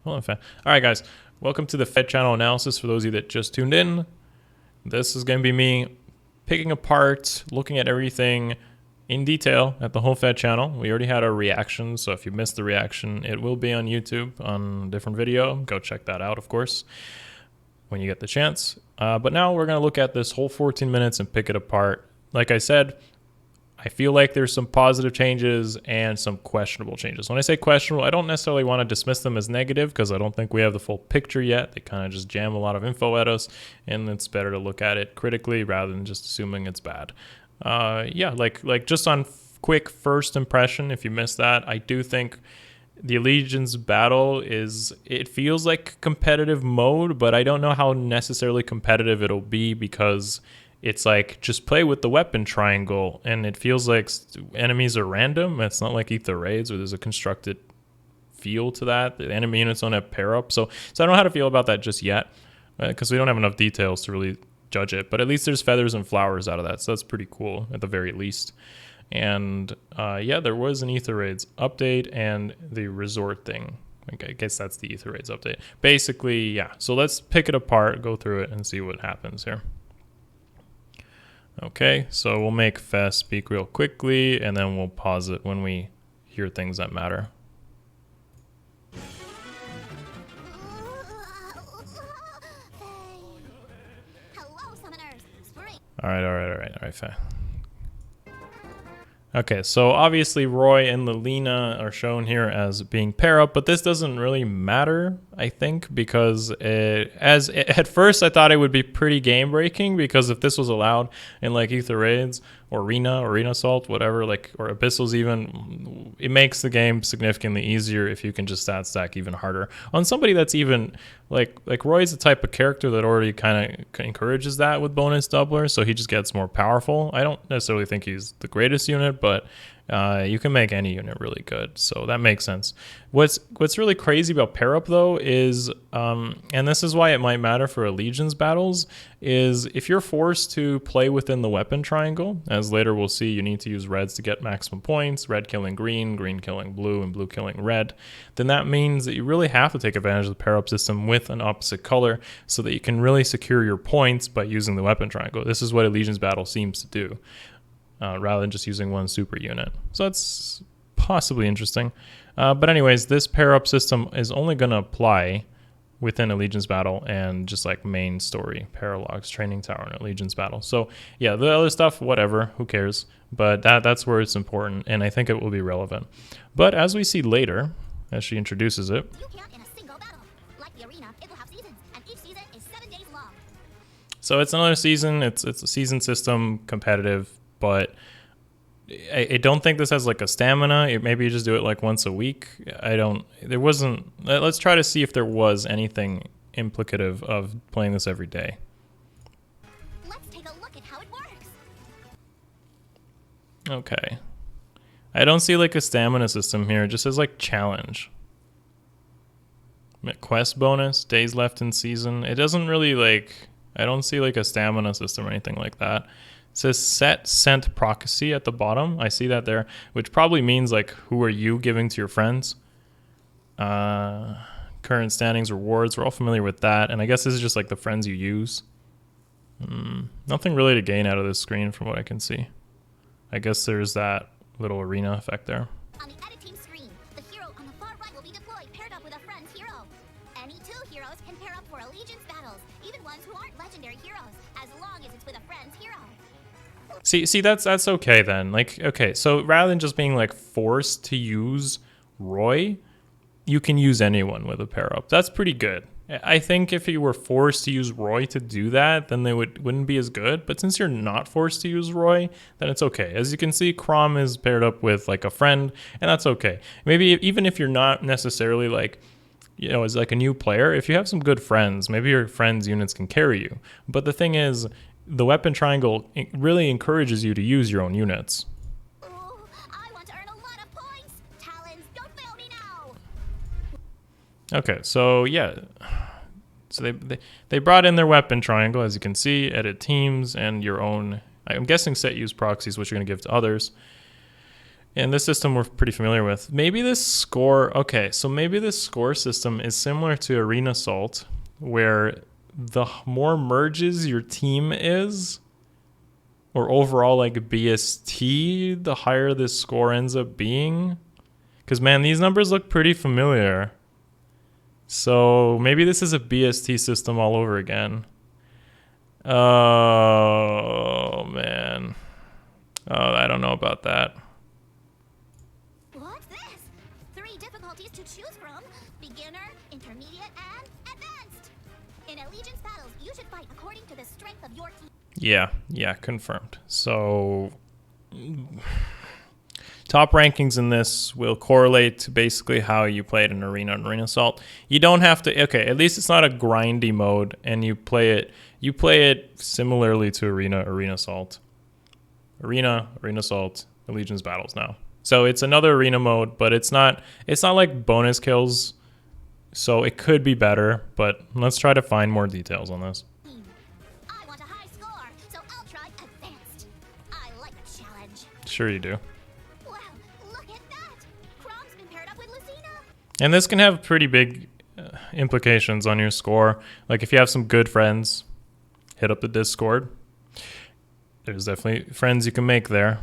Hold on, all right, guys. Welcome to the FEH Channel analysis. For those of you that just tuned in, this is going to be me picking apart, looking at everything in detail at the whole FEH Channel. We already had our reaction, so if you missed the reaction, it will be on YouTube on a different video. Go check that out, of course, when you get the chance. But now we're going to look at this whole 14 minutes and pick it apart. Like I said, I feel like there's some positive changes and some questionable changes. When I say questionable, I don't necessarily want to dismiss them as negative because I don't think we have the full picture yet. They kind of just jam a lot of info at us, and it's better to look at it critically rather than just assuming it's bad. Yeah, like just on quick first impression, if you missed that, I do think the Allegiance battle it feels like competitive mode, but I don't know how necessarily competitive it'll be because it's like just play with the weapon triangle, and it feels like enemies are random. It's not like Aether Raids where there's a constructed feel to that. The enemy units don't have pair up, so I don't know how to feel about that just yet because we don't have enough details to really judge it. But at least there's feathers and flowers out of that, so that's pretty cool at the very least. And yeah, there was an Aether Raids update and the resort thing. Okay, I guess that's the Aether Raids update. Basically, yeah. So let's pick it apart, go through it, and see what happens here. Okay, so we'll make Fest speak real quickly, and then we'll pause it when we hear things that matter. All right, Fest. Okay, so obviously Roy and Lilina are shown here as being pair up, but this doesn't really matter, I think, because at first I thought it would be pretty game breaking, because if this was allowed in like Aether Raids or Arena Assault, whatever, like, or Abyssals even, it makes the game significantly easier if you can just stat stack even harder on somebody that's even like Roy's the type of character that already kind of encourages that with bonus doubler, so he just gets more powerful. I don't necessarily think he's the greatest unit, but you can make any unit really good, so that makes sense. What's really crazy about pair up though is, and this is why it might matter for Allegiance battles, is if you're forced to play within the weapon triangle, as later we'll see, you need to use reds to get maximum points, red killing green, green killing blue, and blue killing red, then that means that you really have to take advantage of the pair up system with an opposite color so that you can really secure your points by using the weapon triangle. This is what Allegiance battle seems to do. Rather than just using one super unit. So that's possibly interesting. But anyways, this pair-up system is only going to apply within Allegiance battle and just like main story, Paralogs, Training Tower, and Allegiance battle. So yeah, the other stuff, whatever, who cares? But that's where it's important, and I think it will be relevant. But as we see later, as she introduces it, you can't in a single battle. Like the arena, it will have seasons, and each season is 7 days long. So it's another season. It's a season system, competitive. But I don't think this has like a stamina. Maybe you just do it like once a week. There wasn't. Let's try to see if there was anything implicative of playing this every day. Let's take a look at how it works. Okay. I don't see like a stamina system here. It just says like challenge. Quest bonus, days left in season. It doesn't really like, I don't see like a stamina system or anything like that. It says set sent proxy at the bottom. I see that there, which probably means like who are you giving to your friends. Current standings, rewards, we're all familiar with that. And I guess this is just like the friends you use. Nothing really to gain out of this screen from what I can see. I guess there's that little arena effect there. On the edit team screen, the hero on the far right will be deployed paired up with a friend's hero. Any two heroes can pair up for Allegiance battles, even ones who aren't legendary heroes, as long as it's with a friend's hero. See, that's okay then. Like, okay, so rather than just being like forced to use Roy, you can use anyone with a pair up. That's pretty good. I think if you were forced to use Roy to do that, then they wouldn't be as good. But since you're not forced to use Roy, then it's okay. As you can see, Crom is paired up with like a friend, and that's okay. Maybe even if you're not necessarily like, you know, as like a new player, if you have some good friends, maybe your friends' units can carry you. But the thing is, the weapon triangle really encourages you to use your own units. Ooh, I want to earn a lot of points. Talons, don't fail me now. Okay, so yeah. So they brought in their weapon triangle, as you can see, edit teams and your own, I'm guessing set use proxies, which you're going to give to others. And this system we're pretty familiar with. Maybe this score, okay, so maybe this score system is similar to Arena Assault, where the more merges your team is, or overall like BST, the higher this score ends up being. Because man, these numbers look pretty familiar. So maybe this is a BST system all over again. Oh man. Oh, I don't know about that. What's this? 3 difficulties to choose from: beginner, intermediate, and advanced. In allegiance battles, you should fight according to the strength of your team. Yeah, confirmed. So top rankings in this will correlate to basically how you played in Arena and Arena Assault. You don't have to, okay, at least it's not a grindy mode, and you play it similarly to Arena Assault. Arena Assault, Allegiance battles now. So it's another arena mode, but it's not like bonus kills. So it could be better, but let's try to find more details on this. I want a high score, so I'll try advanced. I like a challenge. Sure you do. Wow, look at that. Crom's been paired up with Lucina. And this can have pretty big implications on your score. Like if you have some good friends, hit up the Discord. There's definitely friends you can make there.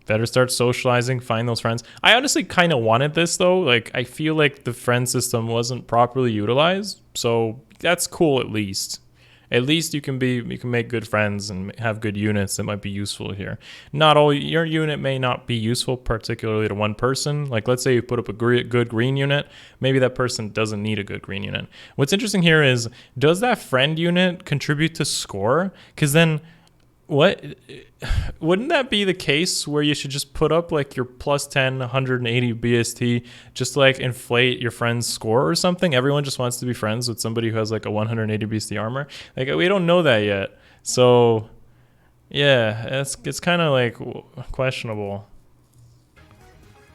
Better start socializing, find those friends. I honestly kind of wanted this though. Like I feel like the friend system wasn't properly utilized. So that's cool at least. At least you can make good friends and have good units that might be useful here. Not all your unit may not be useful particularly to one person. Like let's say you put up a good green unit, maybe that person doesn't need a good green unit. What's interesting here is, does that friend unit contribute to score? Because then wouldn't that be the case where you should just put up like your plus 10 180 BST just to like inflate your friend's score or something? Everyone just wants to be friends with somebody who has like a 180 BST armor. Like we don't know that yet, so yeah, it's kind of like questionable.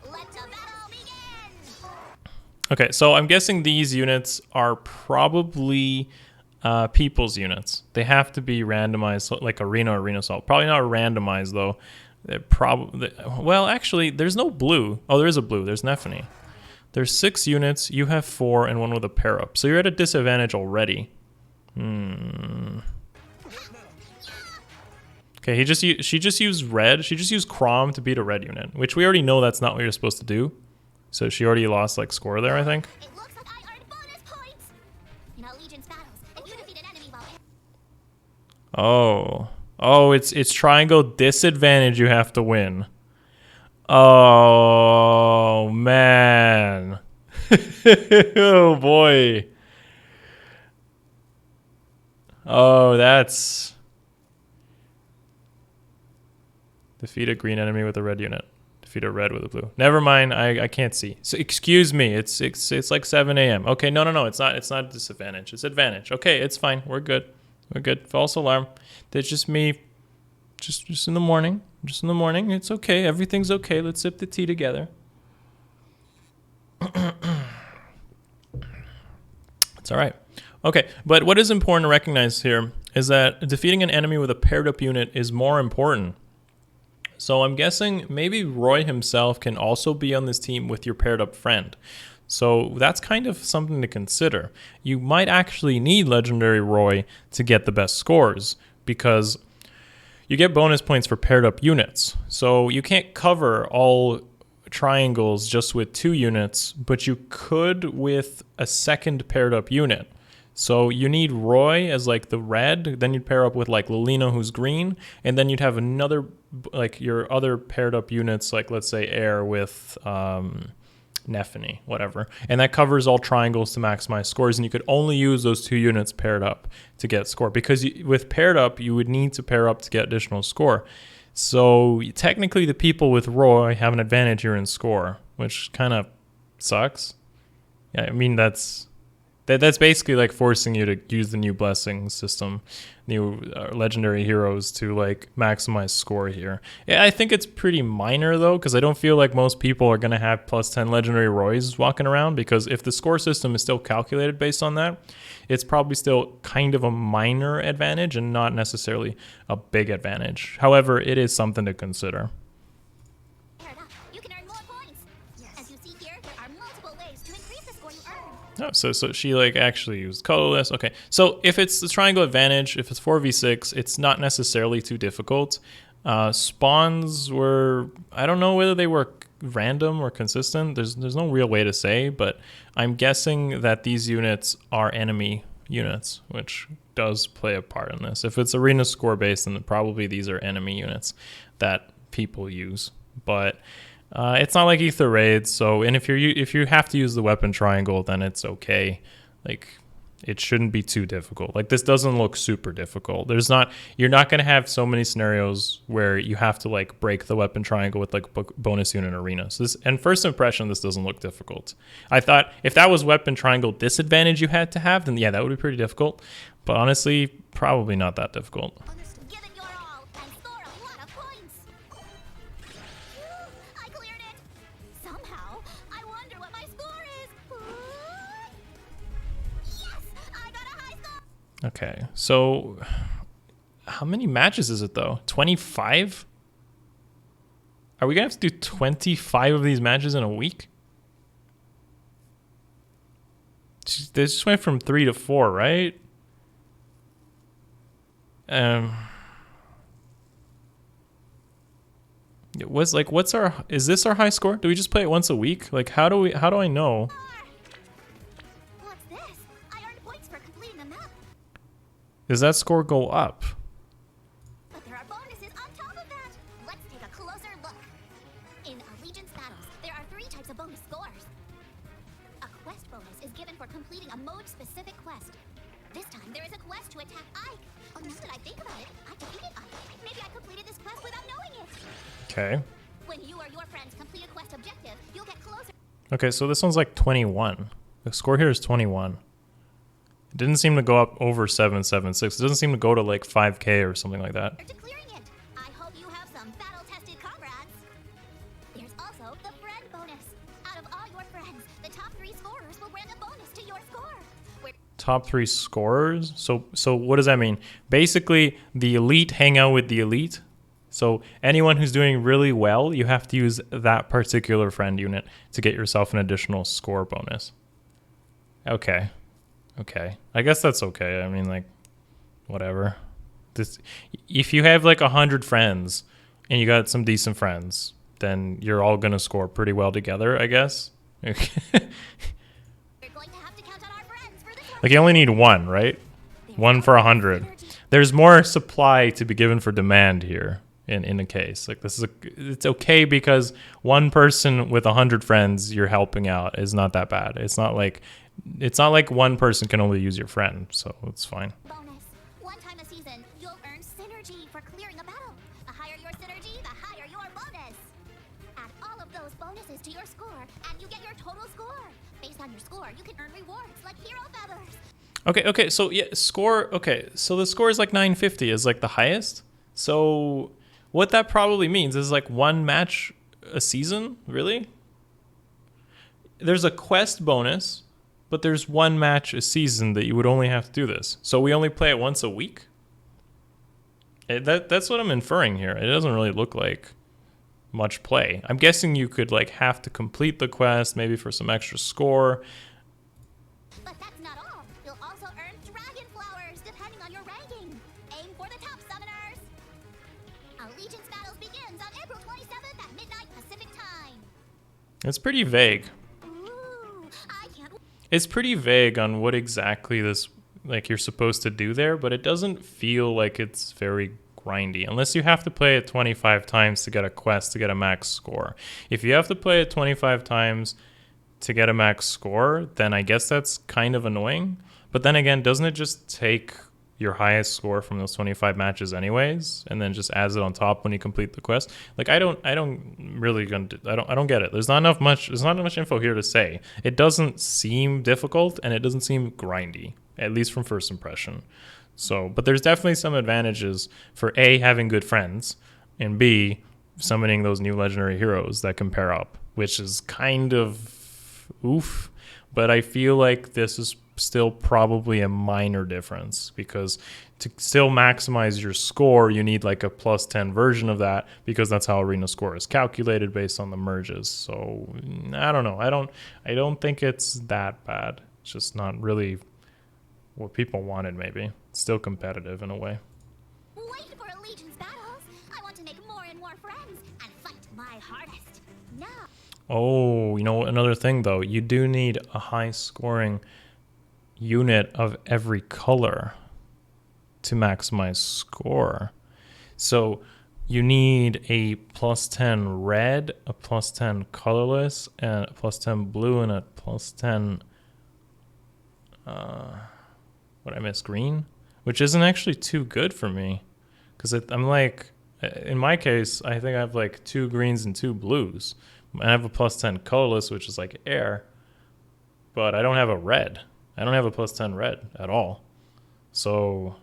Let the battle begin. Okay, so I'm guessing these units are probably people's units. They have to be randomized, like Arena Assault. Probably not randomized though. They're probably, well, actually, there's no blue. Oh, there is a blue. There's Nephany. There's 6 units. You have 4 and 1 with a pair up. So you're at a disadvantage already. Okay, she just used red. She just used Chrom to beat a red unit, which we already know that's not what you're supposed to do. So she already lost like score there, I think. It looks like I earned bonus points. In allegiance battles, if you defeat an enemy while Oh, it's triangle disadvantage you have to win. Oh, man. Oh, boy. Oh, that's... Defeat a green enemy with a red unit. Defeat a red with a blue. Never mind, I can't see. So excuse me, it's like 7 a.m. Okay, no, it's not disadvantage. It's advantage. Okay, it's fine. We're good. We're good. False alarm. That's just me. Just in the morning. Just in the morning. It's okay. Everything's okay. Let's sip the tea together. It's all right. Okay, but what is important to recognize here is that defeating an enemy with a paired up unit is more important. So I'm guessing maybe Roy himself can also be on this team with your paired up friend. So that's kind of something to consider. You might actually need Legendary Roy to get the best scores because you get bonus points for paired up units. So you can't cover all triangles just with 2 units, but you could with a second paired up unit. So you need Roy as like the red, then you'd pair up with like Lilina who's green, and then you'd have another, like your other paired up units, like let's say Air with Nephany, whatever. And that covers all triangles to maximize scores, and you could only use those 2 units paired up to get score. Because with paired up, you would need to pair up to get additional score. So technically the people with Roy have an advantage here in score, which kind of sucks. Yeah, I mean, that's basically like forcing you to use the new blessing system, new legendary heroes to like maximize score here. Yeah, I think it's pretty minor though, because I don't feel like most people are going to have plus 10 legendary Roys walking around, because if the score system is still calculated based on that, it's probably still kind of a minor advantage and not necessarily a big advantage. However, it is something to consider. you can earn more Oh, so she like actually used colorless. Okay, so if it's the triangle advantage, if it's 4v6, it's not necessarily too difficult. Spawns were, I don't know whether they were random or consistent. There's no real way to say, but I'm guessing that these units are enemy units, which does play a part in this. If it's arena score based, then probably these are enemy units that people use. But it's not like Aether Raids, so and if you have to use the weapon triangle, then it's okay. Like it shouldn't be too difficult. Like this doesn't look super difficult. You're not gonna have so many scenarios where you have to like break the weapon triangle with like bonus unit arena. So this, and first impression, this doesn't look difficult. I thought if that was weapon triangle disadvantage you had to have, then yeah, that would be pretty difficult. But honestly, probably not that difficult. Give it your all and score a lot of points. Phew, I cleared it. Somehow, I wonder what my score is. Yes, I got a high score. Okay, so how many matches is it though? 25? Are we gonna have to do 25 of these matches in a week? They just went from 3 to 4, right? It was like, is this our high score? Do we just play it once a week? Like, how do I know? What's this? I earned points for completing the map. Does that score go up? But there are bonuses on top of that. Let's take a closer look. In Allegiance battles, there are 3 types of bonus scores. A quest bonus is given for completing a mode-specific quest. This time, there is a quest to attack Ike. Oh, now that I think about it, I defeated Ike. Maybe I completed this quest without knowing it. Okay. When you or your friends complete a quest objective, you'll get closer Okay, so this one's like 21. The score here is 21. It didn't seem to go up over 776. It doesn't seem to go to like 5K or something like that. to clearing it. I hope you have some battle-tested comrades. There's also the friend bonus. Out of all your friends, the top 3 scorers will grant a bonus to your score. Top 3 scorers? So what does that mean? Basically, the elite hang out with the elite. So anyone who's doing really well, you have to use that particular friend unit to get yourself an additional score bonus. Okay. I guess that's okay. I mean, like, whatever. If you have like 100 friends and you got some decent friends, then you're all gonna score pretty well together, I guess. We're going to have to count on our friends for this one. Like you only need 1, right? 1 for 100. There's more supply to be given for demand here in a case. Like it's okay because 1 person with 100 friends you're helping out is not that bad. It's not like 1 person can only use your friend, so it's fine. Bonus. 1 time a season, you'll earn synergy for clearing a battle. The higher your synergy, the higher your bonus. Add all of those bonuses to your score, and you get your total score. Based on your score, you can earn rewards like hero feathers. Okay, so yeah, score, okay, so the score is like 950 is like the highest. So what that probably means is like 1 match a season, really? There's a quest bonus, but there's 1 match a season that you would only have to do this. So we only play it once a week? That's what I'm inferring here. It doesn't really look like much play. I'm guessing you could like have to complete the quest, maybe for some extra score. But that's not all. You'll also earn dragon flowers depending on your ranking. Aim for the top summoners. Allegiance battles begins on April 27th at midnight Pacific time. It's pretty vague. Ooh, I can't. It's pretty vague on what exactly this, like, you're supposed to do there, but it doesn't feel like it's very grindy, unless you have to play it 25 times to get a quest to get a max score. If you have to play it 25 times to get a max score, then I guess that's kind of annoying. But then again, doesn't it just take your highest score from those 25 matches anyways, and then just adds it on top when you complete the quest? Like, I don't get it. There's not much info here to say. It doesn't seem difficult, and it doesn't seem grindy, at least from first impression. So, but there's definitely some advantages for A, having good friends, and B, summoning those new legendary heroes that can pair up, which is kind of oof. But I feel like this is still probably a minor difference, because to still maximize your score, you need like a +10 version of that, because that's how arena score is calculated based on the merges. So I don't know. I don't think it's that bad. It's just not really what people wanted, maybe. It's still competitive in a way. Wait for Allegiance battles. I want to make more and more friends and fight my hardest. No. Oh, you know, another thing though, you do need a high scoring unit of every color to maximize score. So you need a +10 red, a +10 colorless, and a +10 blue, and a +10 what I missed, green, which isn't actually too good for me, because I'm like, in my case, I think I have like 2 greens and 2 blues. I have a +10 colorless, which is like air, but I don't have a red. I don't have a +10 red at all. So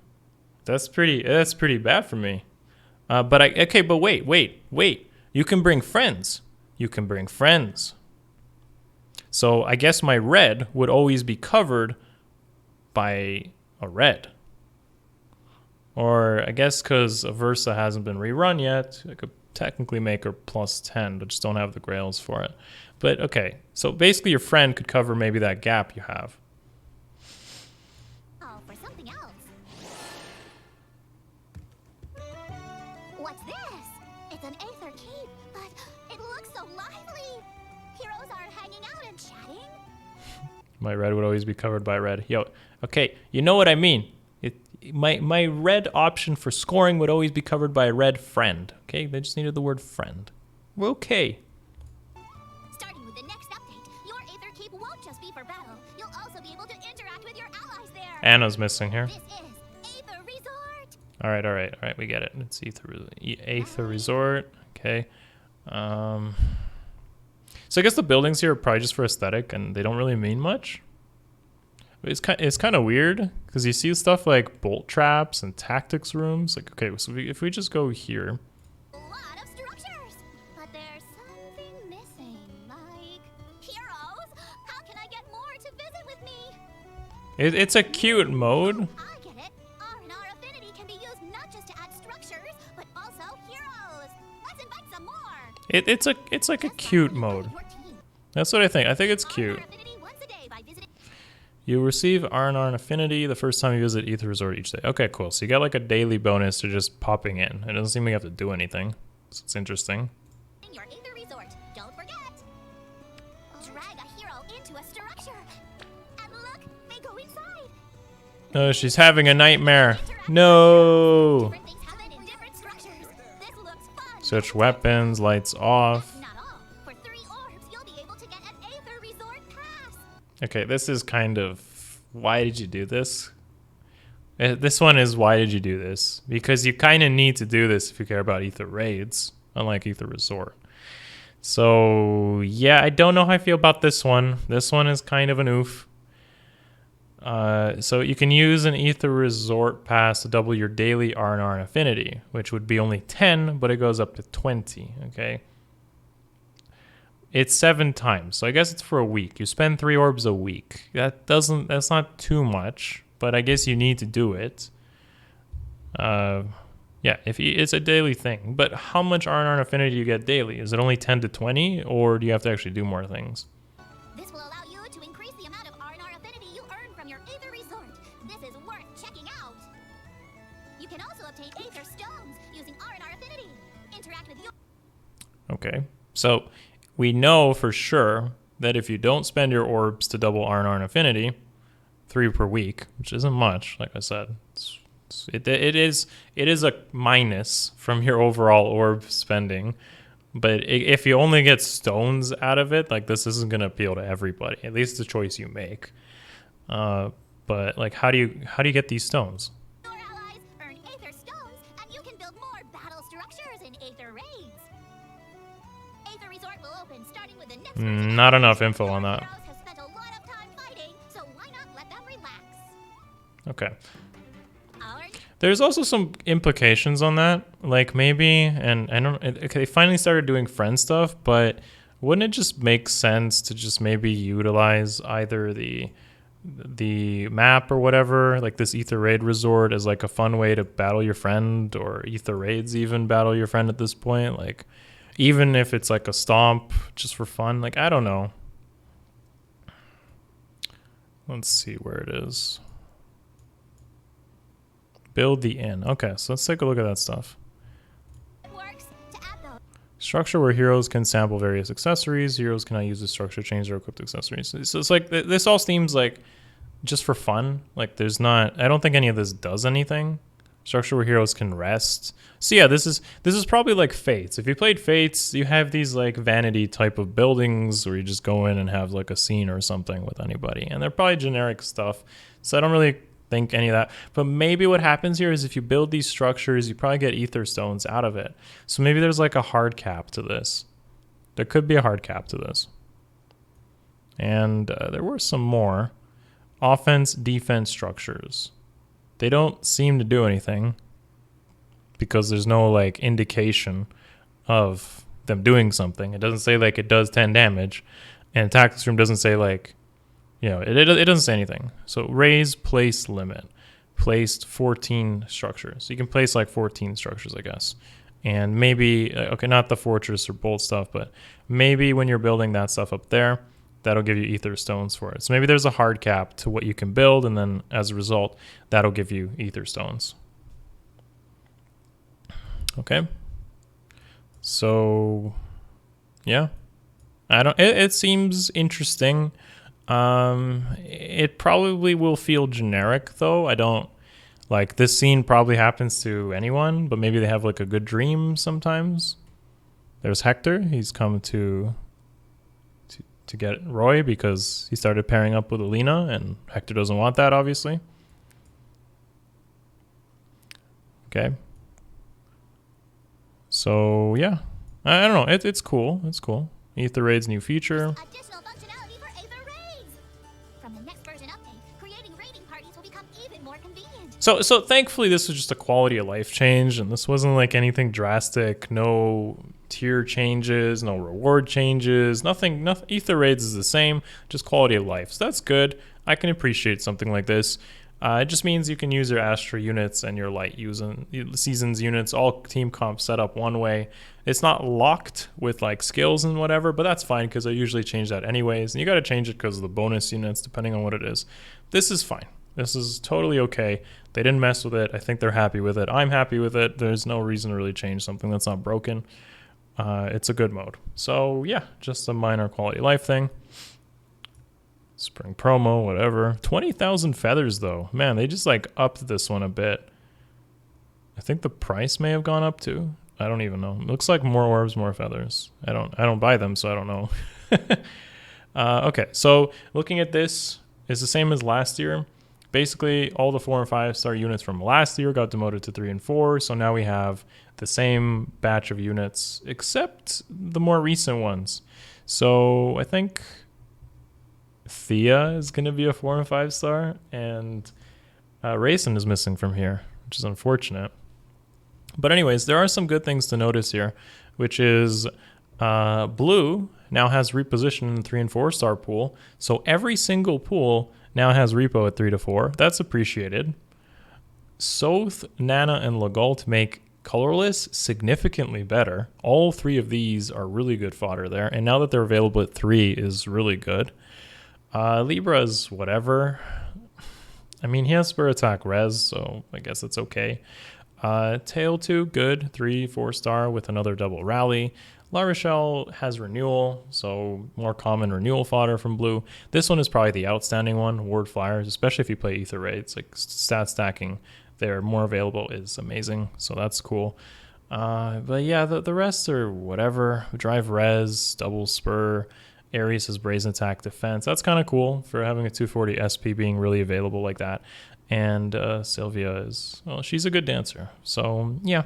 that's pretty bad for me. But wait. You can bring friends. So I guess my red would always be covered by a red. Or I guess because Aversa hasn't been rerun yet, I could technically make her +10, but just don't have the grails for it. But okay, so basically your friend could cover maybe that gap you have. Oh, for something else. What's this? It's an Aether Keep, but it looks so lively. Heroes are hanging out and chatting. My red would always be covered by red. Yo, okay, you know what I mean. My red option for scoring would always be covered by a red friend. Okay, they just needed the word friend. We're okay. Starting with the next update, your Aether Keep won't just be for battle. You'll also be able to interact with your allies there. Anna's missing here. This is Aether Resort. All right, we get it. It's Aether Resort. Okay. So I guess the buildings here are probably just for aesthetic, and they don't really mean much. It's kind of weird because you see stuff like bolt traps and tactics rooms. Like, okay, so if we just go here. A lot of structures, but there's something missing. Like heroes. How can I get more to visit with me? It's a cute mode. I get it. R&R affinity can be used not just to add structures, but also heroes. Let's invite some more. It's like a cute mode. That's what I think. I think it's cute. You receive R&R and Affinity the first time you visit Aether Resort each day. Okay, cool. So you get like a daily bonus to just popping in. It doesn't seem like you have to do anything. So it's interesting. In your Aether Resort, don't forget. Drag a hero into a structure. And look, they go inside. Oh, she's having a nightmare. No. Different things happen in different structures. This looks fun. Switch weapons, lights off. Not all. For 3 orbs, you'll be able to get an Aether Resort pass. Okay, this is kind of, why did you do this? This one is, why did you do this? Because you kind of need to do this if you care about Aether Raids, unlike Aether Resort. So, yeah, I don't know how I feel about this one. This one is kind of an oof. So you can use an Aether Resort pass to double your daily R&R and Affinity, which would be only 10, but it goes up to 20, okay? It's 7 times, so I guess it's for a week. You spend 3 orbs a week. That's not too much, but I guess you need to do it. Yeah, it's a daily thing. But how much R&R and Affinity do you get daily? Is it only 10 to 20, or do you have to actually do more things? This will allow you to increase the amount of R&R affinity you earn from your Aether Resort. This is worth checking out. You can also obtain Aether Stones using R&R affinity. Interact with your... Okay, so we know for sure that if you don't spend your orbs to double R&R and Affinity, 3 per week, which isn't much, like I said, it is a minus from your overall orb spending. But if you only get stones out of it, like, this isn't gonna appeal to everybody. At least the choice you make. But like, how do you get these stones? Your allies earn Aether Stones, and you can build more battle structures in Aether Raids. Aether Resort will open starting with the next Not enough info on that. heroes have spent a lot of time fighting, so why not let them relax? Okay. Our There's also some implications on that. Like, maybe, and I don't, okay, they finally started doing friend stuff, but wouldn't it just make sense to just maybe utilize either the map or whatever, like this Aether Raid Resort, as like a fun way to battle your friend, or Aether Raids even battle your friend at this point? Like, even if it's like a stomp just for fun, like, I don't know. Let's see where it is. Build the inn. Okay, so let's take a look at that stuff. Structure where heroes can sample various accessories. Heroes cannot use the structure, change their equipped accessories. So it's like, this all seems like just for fun. Like there's not, I don't think any of this does anything. Structure where heroes can rest. So yeah, this is probably like Fates. If you played Fates, you have these like vanity type of buildings where you just go in and have like a scene or something with anybody. And they're probably generic stuff. So I don't really think any of that. But maybe what happens here is if you build these structures, you probably get Aether Stones out of it. So maybe there's like a hard cap to this. There could be a hard cap to this. And there were some more. Offense, defense structures. They don't seem to do anything because there's no like indication of them doing something. It doesn't say like it does 10 damage, and Tactics Room doesn't say like, you know, it doesn't say anything. So raise place limit, placed 14 structures. So you can place like 14 structures, I guess. And maybe, okay, not the fortress or bolt stuff, but maybe when you're building that stuff up there, that'll give you Aether Stones for it. So maybe there's a hard cap to what you can build, and then as a result, that'll give you Aether Stones. Okay. So, yeah. It seems interesting. It probably will feel generic, though. I don't, like, this scene probably happens to anyone, but maybe they have, like, a good dream sometimes. There's Hector. He's come to get Roy because he started pairing up with Alina, and Hector doesn't want that, obviously. Okay. So, yeah. I don't know. It's cool. It's cool. Aether Raid's new feature. Additional functionality for Aether Raids. From the next version update, creating raiding parties will become even more convenient. So thankfully this was just a quality of life change, and this wasn't like anything drastic. No tier changes, no reward changes, nothing. Aether Raids is the same, just quality of life. So that's good. I can appreciate something like this. It just means you can use your Astra units and your Light Seasons units, all team comp set up one way. It's not locked with like skills and whatever, but that's fine because I usually change that anyways. And you got to change it because of the bonus units, depending on what it is. This is fine. This is totally okay. They didn't mess with it. I think they're happy with it. I'm happy with it. There's no reason to really change something that's not broken. It's a good mode. So yeah, just a minor quality of life thing. Spring promo, whatever. 20,000 feathers though. Man, they just like upped this one a bit. I think the price may have gone up too. I don't even know. It looks like more orbs, more feathers. I don't buy them, so I don't know. Okay, so looking at this is the same as last year. Basically, all the 4 and 5 star units from last year got demoted to 3 and 4. So now we have the same batch of units, except the more recent ones. So I think Thea is going to be a 4 and 5 star, and Rayson is missing from here, which is unfortunate. But anyways, there are some good things to notice here, which is Blue now has reposition in the 3 and 4 star pool. So every single pool now has repo at 3 to 4. That's appreciated. Soth, Nana, and Legault make colorless significantly better. All 3 of these are really good fodder there. And now that they're available at 3 is really good. Libra's whatever. I mean, he has spur attack res, so I guess it's okay. Tail 2, good. 3, 4 star with another double rally. La Rochelle has renewal, so more common renewal fodder from Blue. This one is probably the outstanding one, Ward Flyers, especially if you play Aether Raids. Like stat stacking, they're more available is amazing, so that's cool. But yeah, the rest are whatever. Drive res, double spur. Ares has brazen attack defense. That's kind of cool for having a 240 SP being really available like that. And Sylvia is, well, she's a good dancer. So yeah,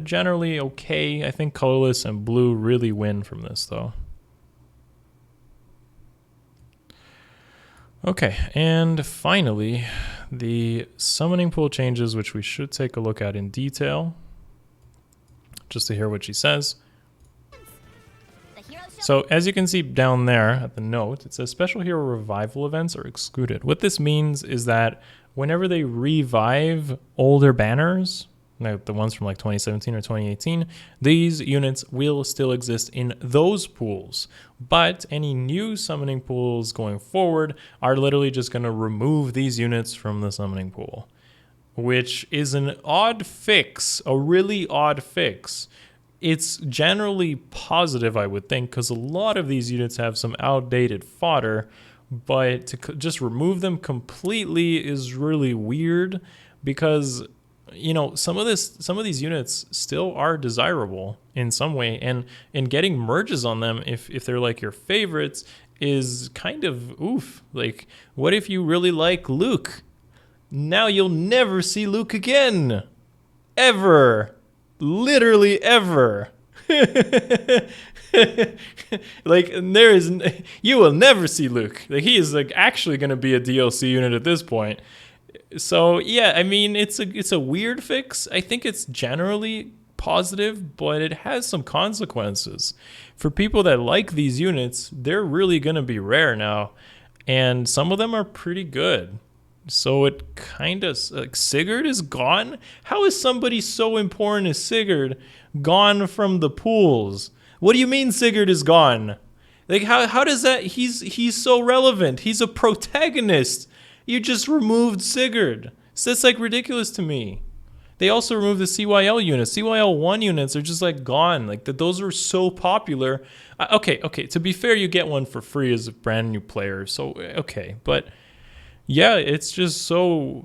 generally okay. I think colorless and blue really win from this though. Okay, and finally, the summoning pool changes, which we should take a look at in detail, just to hear what she says. So as you can see down there at the note, it says special hero revival events are excluded. What this means is that whenever they revive older banners, Now, the ones from like 2017 or 2018, these units will still exist in those pools. But any new summoning pools going forward are literally just going to remove these units from the summoning pool, which is an odd fix, a really odd fix. It's generally positive, I would think, because a lot of these units have some outdated fodder, but to just remove them completely is really weird because, you know, some of these units still are desirable in some way, and getting merges on them if they're like your favorites is kind of oof. Like, what if you really like Luke? Now you'll never see Luke again. Ever. Literally ever. Like, you will never see Luke. Like, he is like actually going to be a DLC unit at this point. So yeah, I mean, it's a weird fix. I think it's generally positive, but it has some consequences. For people that like these units, they're really going to be rare now, and some of them are pretty good. So it kind of, like, Sigurd is gone? How is somebody so important as Sigurd gone from the pools? What do you mean Sigurd is gone? Like, how does that, he's so relevant. He's a protagonist. You just removed Sigurd. So that's like ridiculous to me. They also removed the CYL units. CYL 1 units are just like gone. Like, those are so popular. Okay, to be fair, you get one for free as a brand new player. So, okay, but yeah, it's just so,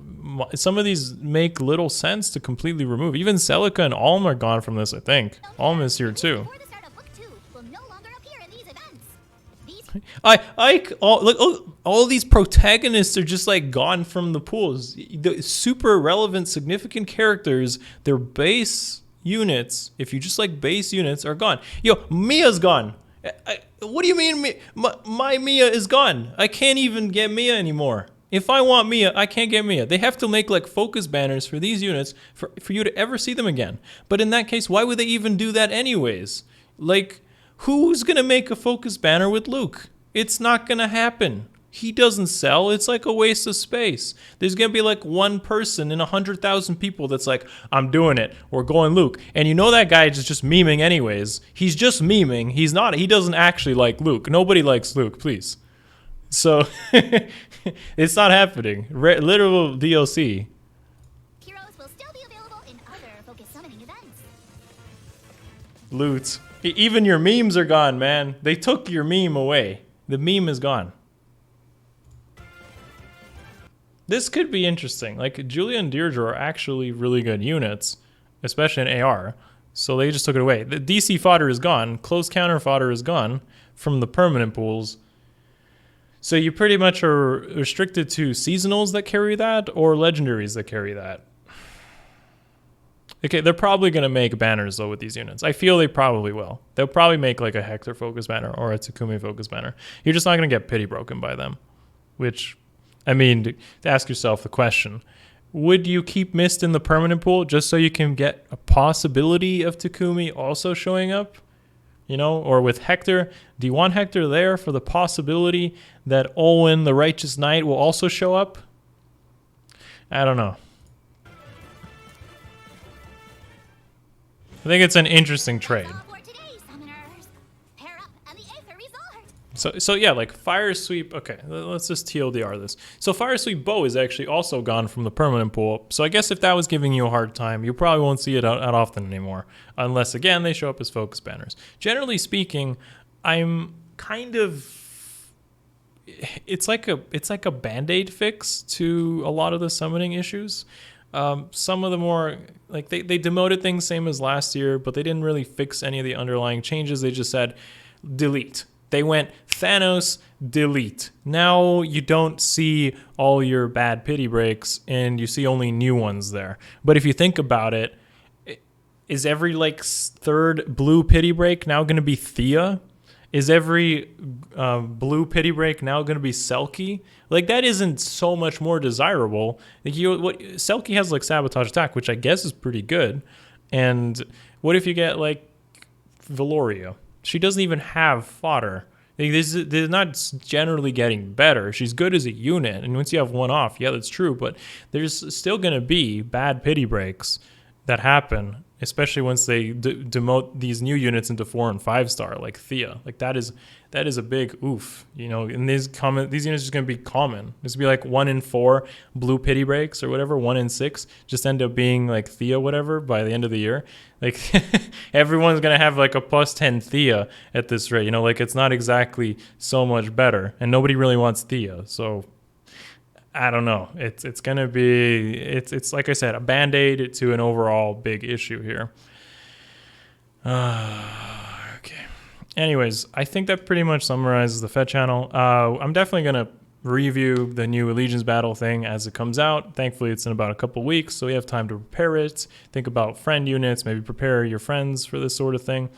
some of these make little sense to completely remove. Even Celica and Alm are gone from this, I think. Alm is here too. Before the start of book 2 will no longer appear in these events. All these protagonists are just like gone from the pools. The super relevant, significant characters, their base units, if you just like base units, are gone. Yo, Mia's gone. What do you mean my Mia is gone? I can't even get Mia anymore. If I want Mia, I can't get Mia. They have to make like focus banners for these units for you to ever see them again. But in that case, why would they even do that anyways? Like, who's gonna make a focus banner with Luke? It's not gonna happen. He doesn't sell. It's like a waste of space. There's gonna be like one person in 100,000 people that's like, I'm doing it. We're going Luke. And you know that guy is just memeing anyways. He's just memeing. He doesn't actually like Luke. Nobody likes Luke, please. So it's not happening. Literal DLC. Heroes will still be available in other focus summoning events. Loot. Even your memes are gone, man. They took your meme away. The meme is gone. This could be interesting. Like, Julia and Deirdre are actually really good units, especially in AR. So they just took it away. The DC fodder is gone. Close counter fodder is gone from the permanent pools. So you pretty much are restricted to seasonals that carry that or legendaries that carry that. Okay, they're probably going to make banners, though, with these units. I feel they probably will. They'll probably make, like, a Hector focus banner or a Takumi focus banner. You're just not going to get pity broken by them. Which, I mean, to ask yourself the question, would you keep Mist in the permanent pool just so you can get a possibility of Takumi also showing up? You know, or with Hector, do you want Hector there for the possibility that Olwen, the Righteous Knight, will also show up? I don't know. I think it's an interesting trade. That's all for today, summoners. Pair up at the Aether Resort. So yeah, like Fire Sweep. Okay, let's just TLDR this. So Fire Sweep Bow is actually also gone from the permanent pool. So I guess if that was giving you a hard time, you probably won't see it out often anymore, unless again they show up as focus banners. Generally speaking, I'm kind of. It's like a band-aid fix to a lot of the summoning issues. Some of the more, like, they demoted things same as last year, but they didn't really fix any of the underlying changes. They just said delete. They went Thanos, delete. Now you don't see all your bad pity breaks and you see only new ones there. But if you think about it, is every like third blue pity break now going to be Thea? Is every blue pity break now going to be Selkie? Like, that isn't so much more desirable. Like, Selkie has like sabotage attack, which I guess is pretty good. And what if you get like Valoria? She doesn't even have fodder. Like, they're not generally getting better. She's good as a unit, and once you have one off, yeah, that's true. But there's still going to be bad pity breaks that happen, especially once they demote these new units into 4 and 5 star, like Thea. Like that is a big oof, you know. And these units are going to be common. This would be like 1 in 4 blue pity breaks or whatever, 1 in 6 just end up being like Thea whatever by the end of the year. Like everyone's going to have like a plus 10 Thea at this rate, you know. Like it's not exactly so much better, and nobody really wants Thea, so I don't know. It's gonna be it's like I said, a band-aid to an overall big issue here. Okay. Anyways, I think that pretty much summarizes the FEH channel. I'm definitely gonna review the new Allegiance battle thing as it comes out. Thankfully, it's in about a couple weeks, so we have time to prepare it. Think about friend units, maybe prepare your friends for this sort of thing.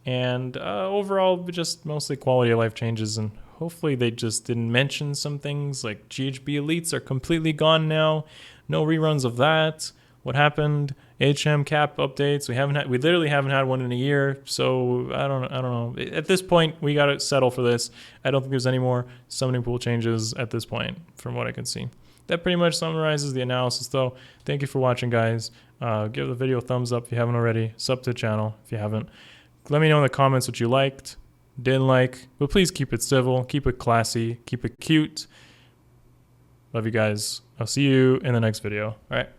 And overall, just mostly quality of life changes, and hopefully they just didn't mention some things like GHB Elites are completely gone now. No reruns of that. What happened? HM cap updates. We literally haven't had one in a year. So I don't know. At this point, we got to settle for this. I don't think there's any more summoning pool changes at this point, from what I can see. That pretty much summarizes the analysis, though. Thank you for watching, guys. Give the video a thumbs up if you haven't already. Sub to the channel if you haven't. Let me know in the comments what you liked, didn't like, but please keep it civil, keep it classy, keep it cute. Love you guys. I'll see you in the next video. All right.